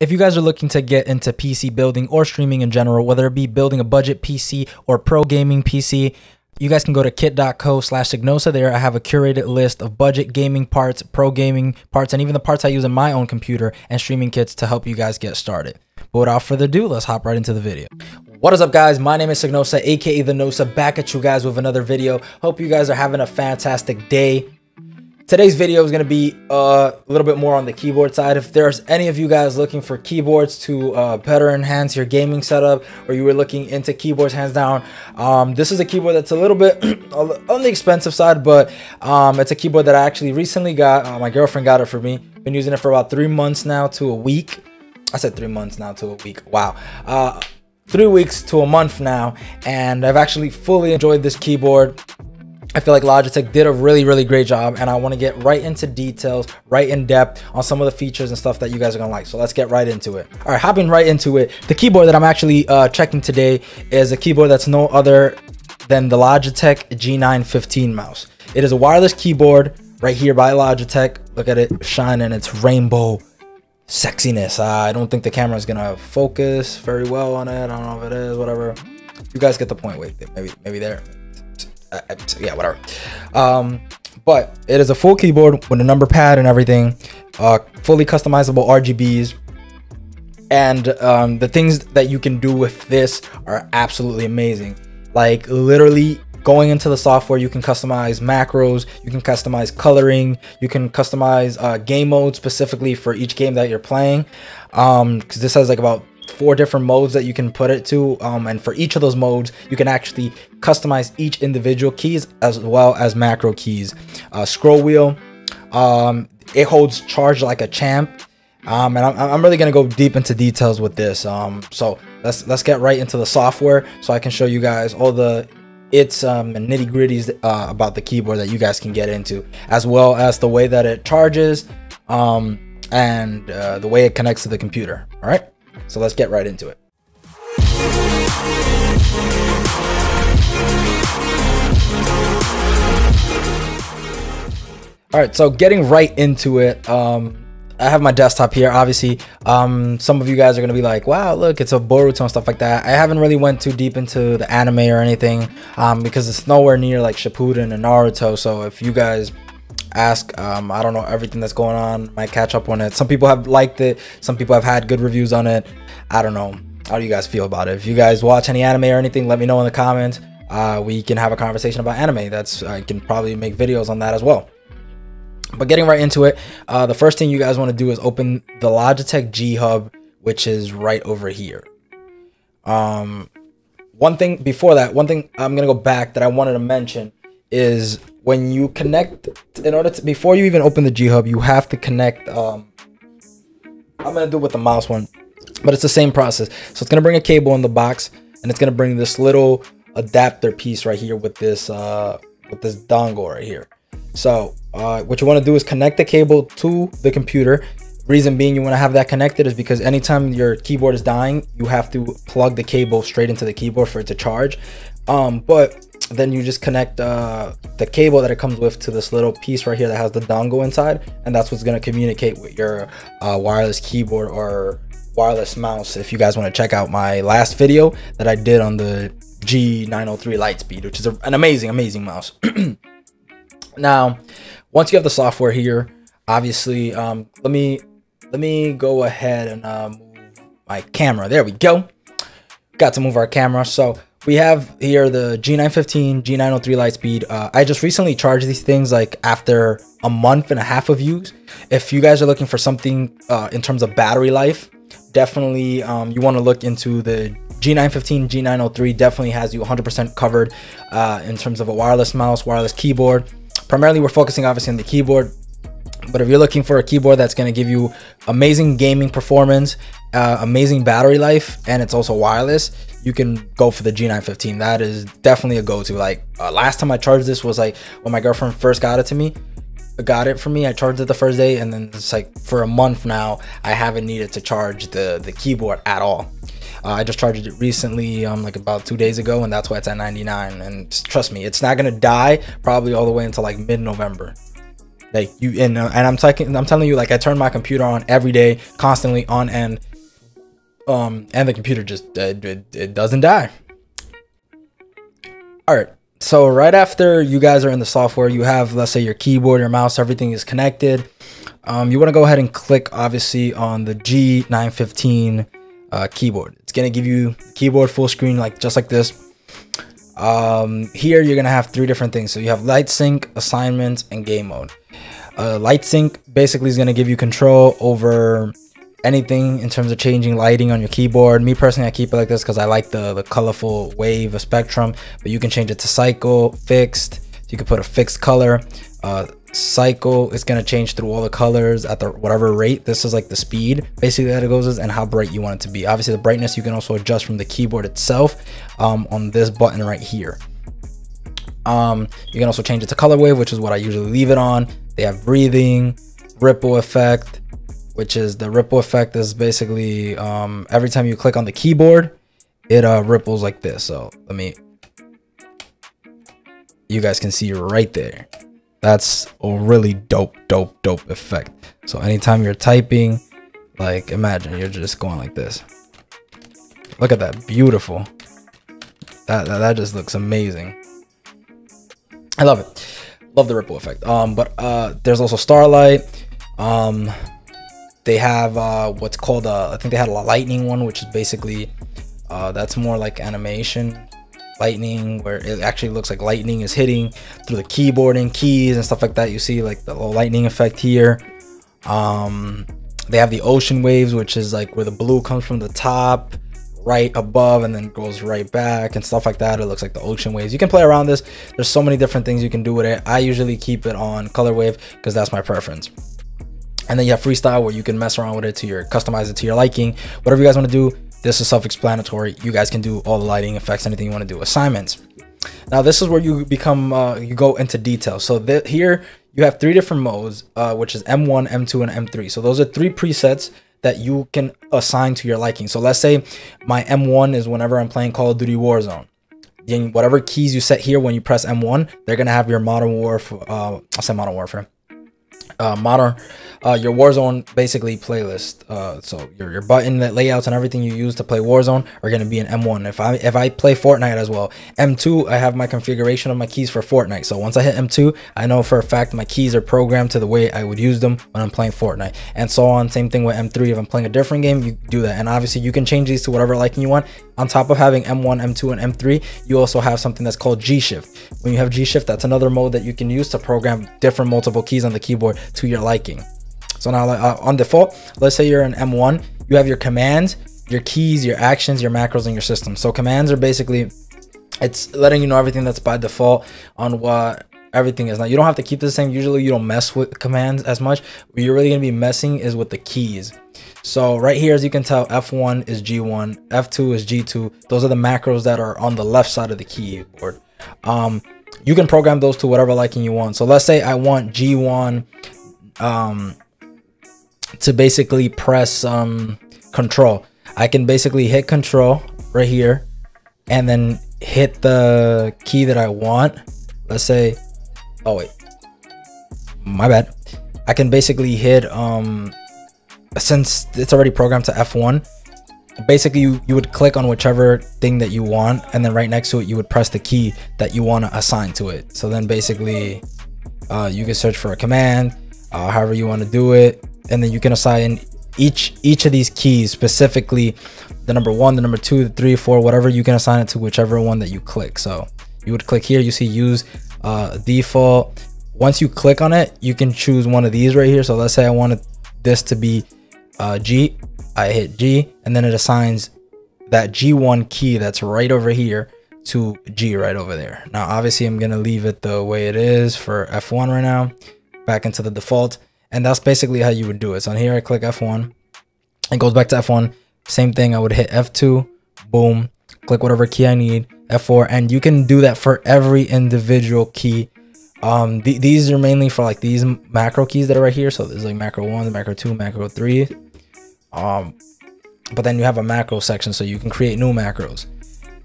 If you guys are looking to get into PC building or streaming in general, whether it be building a budget PC or pro gaming PC, you guys can go to kit.co/Sygnosa. There I have a curated list of budget gaming parts, pro gaming parts, and even the parts I use in my own computer and streaming kits to help you guys get started. But without further ado, let's hop right into the video. What is up, guys? My name is Sygnosa, aka the Nosa, back at you guys with another video. Hope you guys are having a fantastic day. Today's video is going to be a little bit more on the keyboard side. If there's any of you guys looking for keyboards to better enhance your gaming setup, or you were looking into keyboards hands down, this is a keyboard that's a little bit on the expensive side, but it's a keyboard that I actually recently got. My girlfriend got it for me. Been using it for about 3 months now to a week. I said 3 months now to a week. Wow. 3 weeks to a month now, and I've actually fully enjoyed this keyboard. I feel like Logitech did a really great job, and I want to get right into details, right in depth on some of the features and stuff that you guys are gonna like. So let's get right into it. All right, hopping right into it. The keyboard that I'm actually checking today is a keyboard that's no other than the Logitech G915 mouse. It is a wireless keyboard right here by Logitech. Look at it shining its rainbow sexiness. I don't think the camera is gonna focus very well on it. I don't know if it is, whatever. You guys get the point. Wait, maybe there. Yeah, whatever. But it is a full keyboard with a number pad and everything, fully customizable RGBs, and the things that you can do with this are absolutely amazing. Like, literally going into the software, you can customize macros, you can customize coloring, you can customize game mode specifically for each game that you're playing, because this has like about 4 different modes that you can put it to, and for each of those modes you can actually customize each individual keys as well as macro keys. Scroll wheel, it holds charge like a champ, and I'm really gonna go deep into details with this. So let's get right into the software so I can show you guys all the nitty gritties about the keyboard that you guys can get into, as well as the way that it charges, and the way it connects to the computer. All right, so let's get right into it. All right, so getting right into it, I have my desktop here. Obviously, some of you guys are gonna be like, wow, look, it's a Boruto and stuff like that. I haven't really went too deep into the anime or anything, because it's nowhere near like Shippuden and Naruto. So if you guys ask, I don't know everything that's going on, might catch up on it. Some people have liked it, some people have had good reviews on it. I don't know, how do you guys feel about it? If you guys watch any anime or anything, let me know in the comments. We can have a conversation about anime. I can probably make videos on that as well. But getting right into it, the first thing you guys want to do is open the Logitech G Hub, which is right over here. One thing before that, I'm gonna go back that I wanted to mention is when you connect, before you even open the G Hub, you have to connect. I'm gonna do it with the mouse one, but it's the same process. So it's gonna bring a cable in the box, and it's gonna bring this little adapter piece right here with this dongle right here. So what you want to do is connect the cable to the computer. Reason being you want to have that connected is because anytime your keyboard is dying, you have to plug the cable straight into the keyboard for it to charge. But then you just connect the cable that it comes with to this little piece right here that has the dongle inside, and that's what's going to communicate with your wireless keyboard or wireless mouse. If you guys want to check out my last video that I did on the G915 Light Speed, which is an amazing mouse. Now, once you have the software here, obviously, let me go ahead and move my camera. There we go. Got to move our camera. So we have here the G915, G903 Light Speed. I just recently charged these things like after a month and a half of use. If you guys are looking for something in terms of battery life, definitely you want to look into the G915, G903. Definitely has you 100% covered in terms of a wireless mouse, wireless keyboard. Primarily, we're focusing obviously on the keyboard, but if you're looking for a keyboard that's going to give you amazing gaming performance, amazing battery life, and it's also wireless, you can go for the G915. That is definitely a go-to. Like last time I charged this was like when my girlfriend first got it for me. I charged it the first day, and then it's like for a month now I haven't needed to charge the keyboard at all. I just charged it recently, like about 2 days ago, and that's why it's at 99. And trust me, it's not gonna die probably all the way until like mid-November. Like I'm telling you, like I turn my computer on every day, constantly on end. And the computer just it doesn't die. All right, so right after you guys are in the software, you have, let's say, your keyboard, your mouse, everything is connected. You want to go ahead and click obviously on the G915 keyboard. It's gonna give you keyboard full screen, like just like this. Here you're gonna have three different things. So you have light sync, assignments, and game mode. Light sync basically is gonna give you control over anything in terms of changing lighting on your keyboard. Me personally, I keep it like this because I like the colorful wave of spectrum, but you can change it to cycle, fixed. You can put a fixed color. Cycle is going to change through all the colors at the whatever rate. This is like the speed basically that it goes, and how bright you want it to be. Obviously the brightness you can also adjust from the keyboard itself on this button right here. You can also change it to color wave, which is what I usually leave it on. They have breathing, ripple effect, which is the ripple effect is basically every time you click on the keyboard, it ripples like this. So you guys can see right there. That's a really dope effect. So anytime you're typing, like imagine you're just going like this. Look at that, beautiful. That just looks amazing. I love it. Love the ripple effect. But there's also starlight. They have what's called I think they had a lightning one, which is basically that's more like animation. Lightning, where it actually looks like lightning is hitting through the keyboard and keys and stuff like that. You see like the little lightning effect here. They have the ocean waves, which is like where the blue comes from the top right above and then goes right back and stuff like that. It looks like the ocean waves. You can play around this. There's so many different things you can do with it. I usually keep it on color wave because that's my preference. And then you have freestyle, where you can mess around with it to customize it to your liking. Whatever you guys want to do, this is self-explanatory. You guys can do all the lighting effects, anything you want to do. Assignments. Now this is where you become you go into detail. So here you have three different modes, which is M1, M2, and M3. So those are three presets that you can assign to your liking. So let's say my M1 is whenever I'm playing Call of Duty Warzone. Then whatever keys you set here, when you press M1, they're gonna have your Modern Warfare. I'll say Modern Warfare. Your Warzone basically playlist. So your button, that layouts and everything you use to play Warzone are going to be in M1. If I play Fortnite as well, M2, I have my configuration of my keys for Fortnite. So once I hit M2, I know for a fact my keys are programmed to the way I would use them when I'm playing Fortnite, and so on. Same thing with M3. If I'm playing a different game, you do that. And obviously you can change these to whatever liking you want. On top of having M1, M2, and M3, you also have something that's called G Shift. When you have G Shift, that's another mode that you can use to program different multiple keys on the keyboard to your liking. So now on default, let's say you're in M1, you have your commands, your keys, your actions, your macros, and your system. So commands are basically, it's letting you know everything that's by default on what everything is. Now you don't have to keep this the same. Usually you don't mess with commands as much. What you're really going to be messing is with the keys. So right here, as you can tell, F1 is G1, F2 is G2. Those are the macros that are on the left side of the keyboard. You can program those to whatever liking you want. So let's say I want G1 to basically press control. I can basically hit control right here and then hit the key that I want. Let's say, oh wait, my bad. I can basically hit since it's already programmed to F1, basically you would click on whichever thing that you want, and then right next to it you would press the key that you want to assign to it. So then basically you can search for a command, however you want to do it, and then you can assign each of these keys, specifically the number 1, the number 2, the 3, 4, whatever. You can assign it to whichever one that you click. So you would click here, you see use default. Once you click on it, you can choose one of these right here. So let's say I wanted this to be G. I hit G, and then it assigns that G1 key that's right over here to G right over there. Now obviously I'm gonna leave it the way it is for F1 right now, back into the default, and that's basically how you would do it. So on here I click F1, it goes back to F1. Same thing, I would hit F2, boom, click whatever key I need, F4, and you can do that for every individual key. These are mainly for like these macro keys that are right here. So there's like macro 1, macro 2, macro 3. But then you have a macro section, so you can create new macros.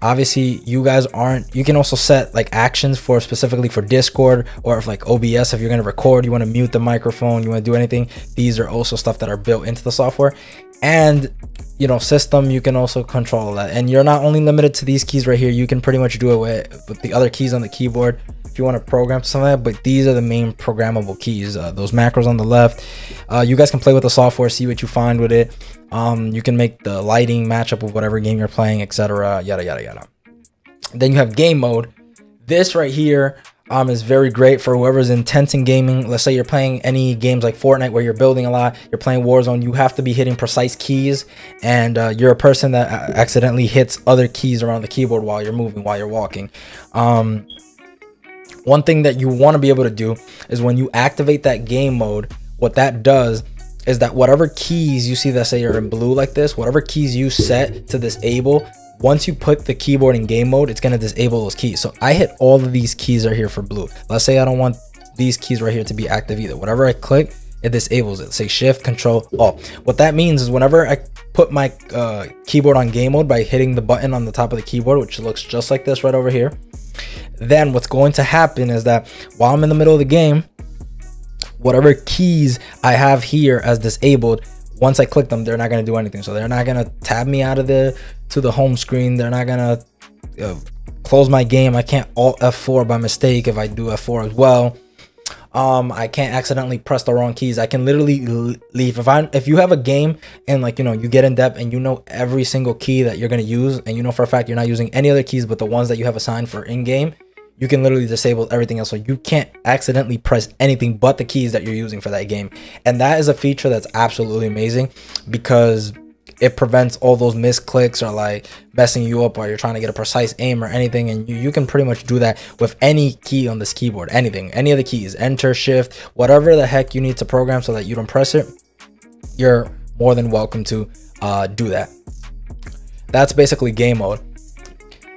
Obviously you guys aren't, you can also set like actions for specifically for Discord, or if like OBS, if you're going to record, you want to mute the microphone, you want to do anything, these are also stuff that are built into the software. And you know, system, you can also control that. And you're not only limited to these keys right here, you can pretty much do it with the other keys on the keyboard if you want to program some of that. But these are the main programmable keys, those macros on the left. You guys can play with the software, see what you find with it. You can make the lighting match up with whatever game you're playing, etc. Yada yada yada. Then you have game mode. This right here is very great for whoever's intense in gaming. Let's say you're playing any games like Fortnite where you're building a lot, you're playing Warzone, you have to be hitting precise keys, and you're a person that accidentally hits other keys around the keyboard while you're moving, while you're walking. One thing that you want to be able to do is when you activate that game mode, what that does is that whatever keys you see that say are in blue like this, whatever keys you set to disable, once you put the keyboard in game mode, it's going to disable those keys. So I hit all of these keys right here for blue. Let's say I don't want these keys right here to be active either. Whatever I click, it disables it. Say shift, control, alt. What that means is whenever I put my keyboard on game mode by hitting the button on the top of the keyboard, which looks just like this right over here, then what's going to happen is that while I'm in the middle of the game, whatever keys I have here as disabled, once I click them, they're not going to do anything. So they're not going to tab me out of the home screen. They're not going to close my game. I can't alt F4 by mistake if I do F4 as well. I can't accidentally press the wrong keys. I can literally leave. If you have a game and, like, you know, you get in depth and you know every single key that you're going to use, and you know for a fact you're not using any other keys but the ones that you have assigned for in-game, you can literally disable everything else. So you can't accidentally press anything but the keys that you're using for that game. And that is a feature that's absolutely amazing because it prevents all those misclicks or like messing you up while you're trying to get a precise aim or anything. And you can pretty much do that with any key on this keyboard, anything, any of the keys, enter, shift, whatever the heck you need to program so that you don't press it. You're more than welcome to do that. That's basically game mode.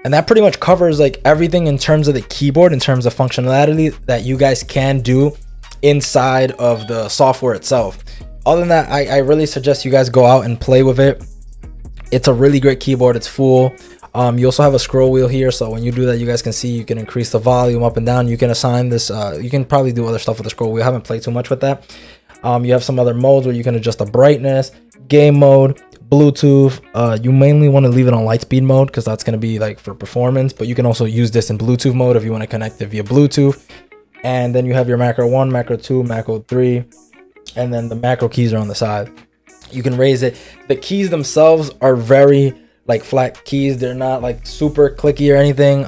And that pretty much covers like everything in terms of the keyboard, in terms of functionality that you guys can do inside of the software itself. Other than that, I really suggest you guys go out and play with it. It's a really great keyboard. It's full. You also have a scroll wheel here, so when you do that, you guys can see you can increase the volume up and down. You can assign this. You can probably do other stuff with the scroll wheel. I haven't played too much with that. You have some other modes where you can adjust the brightness, game mode, Bluetooth. You mainly want to leave it on light speed mode because that's going to be like for performance, but you can also use this in Bluetooth mode if you want to connect it via Bluetooth. And then you have your macro 1, macro 2, macro 3, and then the macro keys are on the side. You can raise it. The keys themselves are very like flat keys. They're not like super clicky or anything.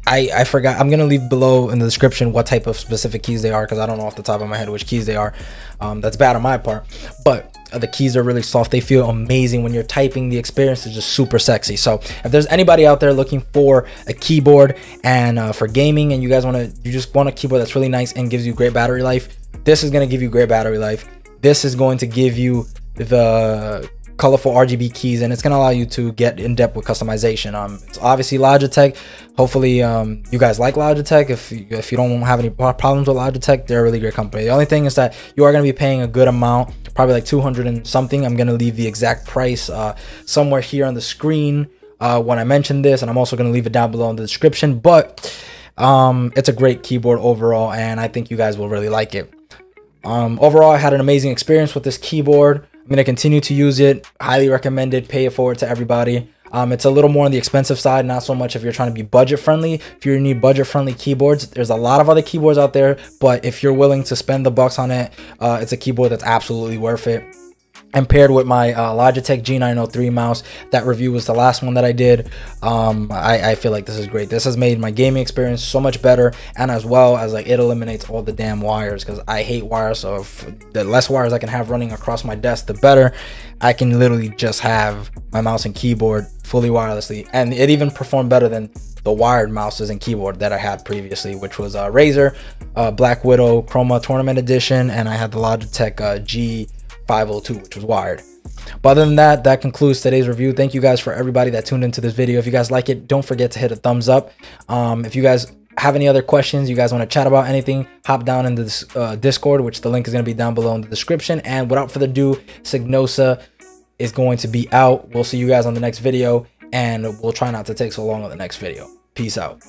I forgot. I'm gonna leave below in the description what type of specific keys they are because I don't know off the top of my head which keys they are. That's bad on my part, but the keys are really soft. They feel amazing when you're typing. The experience is just super sexy. So if there's anybody out there looking for a keyboard and for gaming, and you just want a keyboard that's really nice and gives you great battery life, this is going to give you great battery life. This is going to give you the colorful RGB keys, and it's going to allow you to get in depth with customization. It's obviously Logitech. Hopefully you guys like Logitech. If you don't have any problems with Logitech, they're a really great company. The only thing is that you are going to be paying a good amount, probably like 200 and something. I'm going to leave the exact price somewhere here on the screen when I mention this, and I'm also going to leave it down below in the description. But it's a great keyboard overall, and I think you guys will really like it. Overall, I had an amazing experience with this keyboard. I'm going to continue to use it. Highly recommend it. Pay it forward to everybody. It's a little more on the expensive side, not so much if you're trying to be budget friendly. If you need budget friendly keyboards, there's a lot of other keyboards out there, but if you're willing to spend the bucks on it, it's a keyboard that's absolutely worth it. And paired with my Logitech G915 mouse, that review was the last one that I did. I feel like this is great. This has made my gaming experience so much better, and as well as like it eliminates all the damn wires because I hate wires. So if the less wires I can have running across my desk, the better. I can literally just have my mouse and keyboard fully wirelessly, and it even performed better than the wired mouses and keyboard that I had previously, which was Razer Black Widow Chroma Tournament Edition, and I had the Logitech G502, which was wired. But other than that, that concludes today's review. Thank you guys for everybody that tuned into this video. If you guys like it, don't forget to hit a thumbs up. If you guys have any other questions, you guys want to chat about anything, hop down into this Discord, which the link is going to be down below in the description. And without further ado, Sygnosa is going to be out. We'll see you guys on the next video, and we'll try not to take so long on the next video. Peace out.